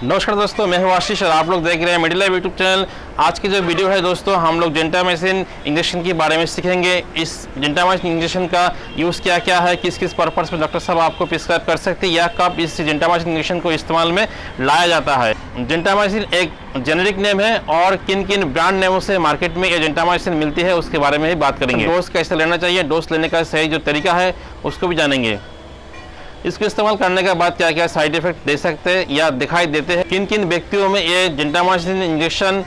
नमस्कार दोस्तों, मैं हूं आशीष और आप लोग देख रहे हैं मेडिलाइफ यूट्यूब चैनल। आज की जो वीडियो है दोस्तों, हम लोग जेंटामाइसिन इंजेक्शन के बारे में सीखेंगे। इस जेंटामाइसिन इंजेक्शन का यूज़ क्या क्या है, किस किस पर्पस में डॉक्टर साहब आपको प्रिस्क्राइब कर सकते हैं या कब इस जेंटामाइसिन इंजेक्शन को इस्तेमाल में लाया जाता है। जेंटामाइसिन एक जेनेरिक नेम है और किन किन ब्रांड नेमों से मार्केट में ये जेंटामाइसिन मिलती है उसके बारे में ही बात करेंगे। डोज कैसे लेना चाहिए, डोज लेने का सही जो तरीका है उसको भी जानेंगे। इसको इस्तेमाल करने के बाद क्या क्या साइड इफेक्ट दे सकते हैं या दिखाई देते हैं, किन किन व्यक्तियों में ये जेंटामाइसिन इंजेक्शन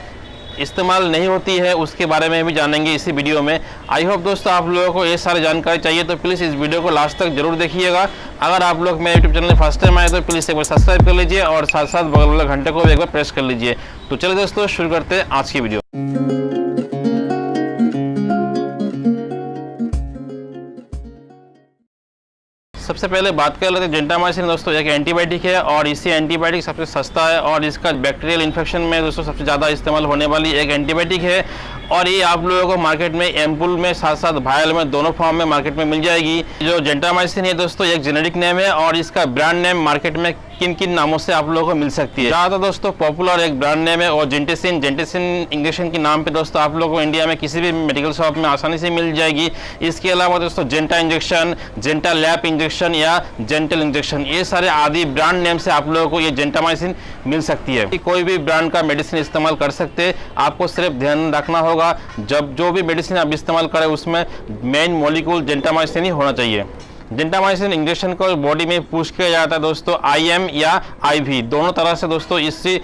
इस्तेमाल नहीं होती है उसके बारे में भी जानेंगे इसी वीडियो में। आई होप दोस्तों आप लोगों को ये सारी जानकारी चाहिए तो प्लीज़ इस वीडियो को लास्ट तक जरूर देखिएगा। अगर आप लोग मेरे यूट्यूब चैनल में फर्स्ट टाइम आए तो प्लीज़ एक बार सब्सक्राइब कर लीजिए और साथ साथ बगल वाले घंटे को भी एक बार प्रेस कर लीजिए। तो चलिए दोस्तों शुरू करते हैं आज की वीडियो। सबसे पहले बात कर लेते हैं जेंटामाइसिन। दोस्तों एक एंटीबायोटिक है और इसी एंटीबायोटिक सबसे सस्ता है और इसका बैक्टीरियल इन्फेक्शन में दोस्तों सबसे ज़्यादा इस्तेमाल होने वाली एक एंटीबायोटिक है और ये आप लोगों को मार्केट में एम्पुल में साथ साथ वायल में दोनों फॉर्म में मार्केट में मिल जाएगी। जो जेंटामाइसिन है दोस्तों एक जेनेरिक नेम है और इसका ब्रांड नेम मार्केट में किन किन नामों से आप लोगों को मिल सकती है। ज़्यादातर दोस्तों पॉपुलर एक ब्रांड नेम है और जेंटेसिन इंजेक्शन के नाम पे दोस्तों आप लोगों को इंडिया में किसी भी मेडिकल शॉप में आसानी से मिल जाएगी। इसके अलावा दोस्तों जेंटा इंजेक्शन, जेंटा लैप इंजेक्शन या जेंटल इंजेक्शन, ये सारे आदि ब्रांड नेम से आप लोगों को ये जेंटामाइसिन मिल सकती है। कोई भी ब्रांड का मेडिसिन इस्तेमाल कर सकते हैं, आपको सिर्फ ध्यान रखना होगा जब जो भी मेडिसिन आप इस्तेमाल करें उसमें मेन मॉलिक्यूल जेंटामाइसिन ही होना चाहिए। जेंटामाइसिन इंजेक्शन को बॉडी में पुश किया जाता है दोस्तों IM या IV, दोनों तरह से दोस्तों इसी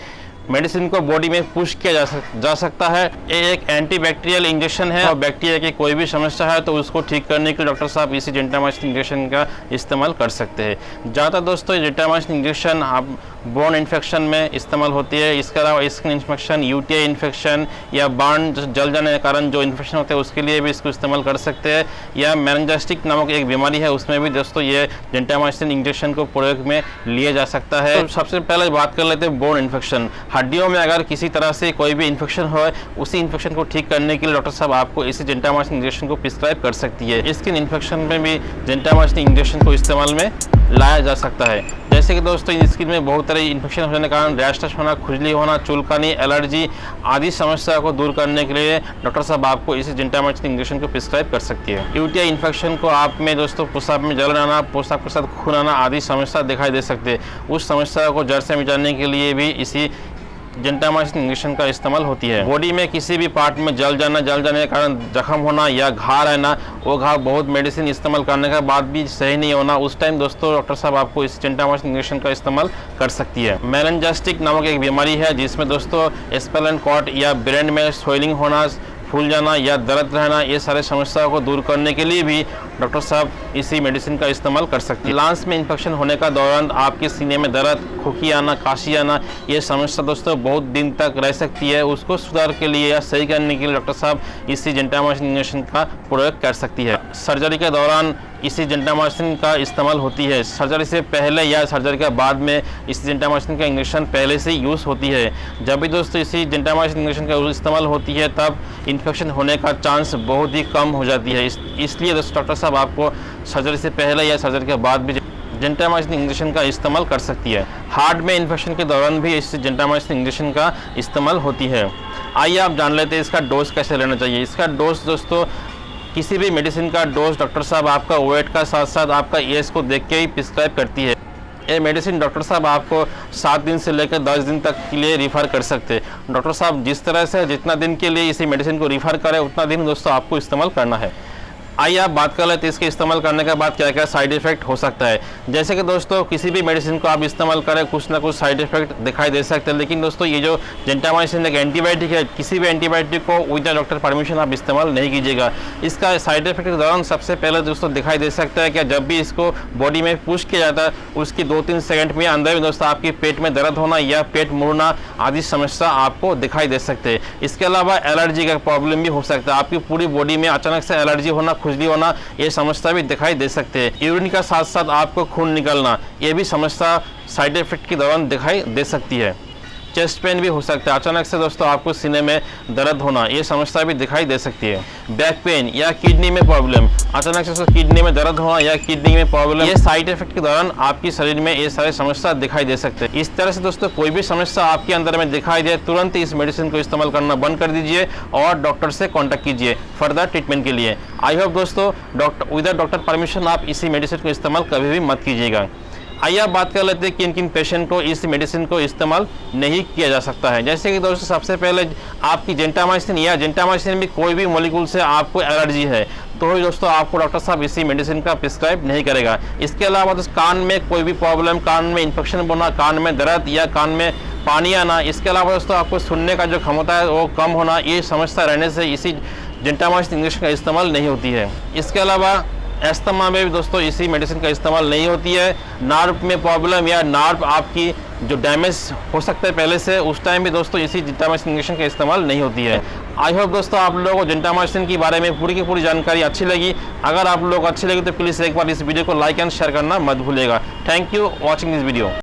मेडिसिन को बॉडी में पुश किया जा सकता है। ये एक एंटीबैक्टीरियल इंजेक्शन है और बैक्टीरिया की कोई भी समस्या है तो उसको ठीक करने के लिए डॉक्टर साहब इसी जेंटामाइसिन इंजेक्शन का इस्तेमाल कर सकते हैं। ज़्यादातर दोस्तों जेंटामाइसिन इंजेक्शन आप बोन इन्फेक्शन में इस्तेमाल होती है। इसके अलावा स्किन इन्फेक्शन, UTI इन्फेक्शन या बार्न जल जाने के कारण जो इन्फेक्शन होते हैं उसके लिए भी इसको इस्तेमाल कर सकते हैं। या मेनिंजाइटिस नामक एक बीमारी है उसमें भी दोस्तों ये जेंटामाइसिन इंजेक्शन को प्रयोग में लिया जा सकता है। तो सबसे पहले बात कर लेते हैं बोन इन्फेक्शन। हड्डियों में अगर किसी तरह से कोई भी इन्फेक्शन हो, उसी इन्फेक्शन को ठीक करने के लिए डॉक्टर साहब आपको इसी जेंटामाइसिन इंजेक्शन को प्रिस्क्राइब कर सकती है। स्किन इन्फेक्शन में भी जेंटामाइसिन इंजेक्शन को इस्तेमाल में लाया जा सकता है। जैसे कि दोस्तों स्किन में बहुत तरह इन्फेक्शन होने के कारण रैश होना, खुजली होना, चुलकानी, एलर्जी आदि समस्या को दूर करने के लिए डॉक्टर साहब आपको इसी जेंटामाइसिन इंजेक्शन को प्रिस्क्राइब कर सकती है। UTI इन्फेक्शन को आप में दोस्तों पेशाब में जलन आना, पेशाब के साथ खून आना आदि समस्या दिखाई दे सकती है। उस समस्या को जड़ से मिटाने के लिए भी इसी जेंटामाइसिन इंजेक्शन का इस्तेमाल होती है। बॉडी में किसी भी पार्ट में जल जाने के कारण जख्म होना या घा रहना, वो घा बहुत मेडिसिन इस्तेमाल करने के बाद भी सही नहीं होना, उस टाइम दोस्तों डॉक्टर साहब आपको इस जेंटामाइसिन इंजेक्शन का इस्तेमाल कर सकती है। मेनिंजाइटिस नामक एक बीमारी है जिसमें दोस्तों स्पेनल कॉर्ड या ब्रेन में स्वेलिंग होना, फूल जाना या दर्द रहना, ये सारे समस्याओं को दूर करने के लिए भी डॉक्टर साहब इसी मेडिसिन का इस्तेमाल कर सकते हैं। लंग्स में इन्फेक्शन होने का दौरान आपके सीने में दर्द, खोखी आना, काशी आना, ये समस्या दोस्तों बहुत दिन तक रह सकती है। उसको सुधार के लिए या सही करने के लिए डॉक्टर साहब इसी जेंटामाइसिन इंजेक्शन का प्रयोग कर सकती है। सर्जरी के दौरान इसी जेंटामाइसिन का इस्तेमाल होती है। सर्जरी से पहले या सर्जरी के बाद में इस जेंटामाइसिन का इंजेक्शन पहले से यूज़ होती है। जब भी दोस्तों इसी जेंटामाइसिन इंजेक्शन का इस्तेमाल होती है तब इन्फेक्शन होने का चांस बहुत ही कम हो जाती है। इसलिए डॉक्टर साहब आपको सर्जरी से पहले या सर्जरी के बाद भी जेंटामाइसिन इंजेक्शन का इस्तेमाल कर सकती है। हार्ट में इन्फेक्शन के दौरान भी इस जेंटामाइसिन इंजेक्शन का इस्तेमाल होती है। आइए आप जान लेते हैं इसका डोज कैसे लेना चाहिए। इसका डोज दोस्तों किसी भी मेडिसिन का डोज डॉक्टर साहब आपका वेट का साथ साथ आपका एज को देख के ही प्रिस्क्राइब करती है। ये मेडिसिन डॉक्टर साहब आपको 7 दिन से लेकर 10 दिन तक के लिए रिफ़र कर सकते हैं। डॉक्टर साहब जिस तरह से जितना दिन के लिए इसी मेडिसिन को रिफ़र करें उतना दिन दोस्तों आपको इस्तेमाल करना है। आइए आप बात कर लेते हैं इसके इस्तेमाल करने के बाद क्या क्या साइड इफेक्ट हो सकता है। जैसे कि दोस्तों किसी भी मेडिसिन को आप इस्तेमाल करें कुछ ना कुछ साइड इफेक्ट दिखाई दे सकते हैं, लेकिन दोस्तों ये जो जेंटामाइसिन एक एंटीबायोटिक है, किसी भी एंटीबायोटिक को विदाउट डॉक्टर परमिशन आप इस्तेमाल नहीं कीजिएगा। इसका साइड इफेक्ट के दौरान सबसे पहले दोस्तों दिखाई दे सकता है कि जब भी इसको बॉडी में पुश किया जाता है उसकी 2-3 सेकंड में अंदर में दोस्तों आपके पेट में दर्द होना या पेट मुड़ना आदि समस्या आपको दिखाई दे सकते हैं। इसके अलावा एलर्जी का प्रॉब्लम भी हो सकता है, आपकी पूरी बॉडी में अचानक से एलर्जी होना, खुजली होना, ये समस्या भी दिखाई दे सकते हैं। यूरिन का साथ साथ आपको खून निकलना, ये भी समस्या साइड इफेक्ट के दौरान दिखाई दे सकती है। चेस्ट पेन भी हो सकता है। अचानक से दोस्तों आपको सीने में दर्द होना, ये समस्या भी दिखाई दे सकती है। बैक पेन या किडनी में प्रॉब्लम, अचानक से किडनी में दर्द होना या किडनी में प्रॉब्लम, ये साइड इफेक्ट के दौरान आपकी शरीर में ये सारे समस्या दिखाई दे सकते हैं। इस तरह से दोस्तों कोई भी समस्या आपके अंदर में दिखाई दे, तुरंत इस मेडिसिन को इस्तेमाल करना बंद कर दीजिए और डॉक्टर से कॉन्टैक्ट कीजिए फर्दर ट्रीटमेंट के लिए। आई होप दोस्तों विदाउट डॉक्टर परमिशन आप इसी मेडिसिन को इस्तेमाल कभी भी मत कीजिएगा। आइए आप बात कर लेते हैं किन किन पेशेंट को इस मेडिसिन को इस्तेमाल नहीं किया जा सकता है। जैसे कि दोस्तों सबसे पहले आपकी जेंटामाइसिन या जेंटामाइसिन में कोई भी मॉलिक्यूल से आपको एलर्जी है तो दोस्तों आपको डॉक्टर साहब इसी मेडिसिन का प्रिस्क्राइब नहीं करेगा। इसके अलावा दोस्तों कान में कोई भी प्रॉब्लम, कान में इन्फेक्शन होना, कान में दर्द या कान में पानी आना, इसके अलावा दोस्तों आपको सुनने का जो क्षमता है वो कम होना, ये समस्या रहने से इसी जेंटामाइसिन इंजेक्शन का इस्तेमाल नहीं होती है। इसके अलावा एस्थमा में भी दोस्तों इसी मेडिसिन का इस्तेमाल नहीं होती है। नार्व में प्रॉब्लम या नार्व आपकी जो डैमेज हो सकता है पहले से, उस टाइम भी दोस्तों इसी जेंटामाइसिन इंजेक्शन का इस्तेमाल नहीं होती है। आई होप दोस्तों आप लोगों को जेंटामाइसिन के बारे में पूरी की पूरी जानकारी अच्छी लगी। अगर आप लोग अच्छी लगी तो प्लीज़ एक बार इस वीडियो को लाइक एंड शेयर करना मत भूलिएगा। Thank you watching this video.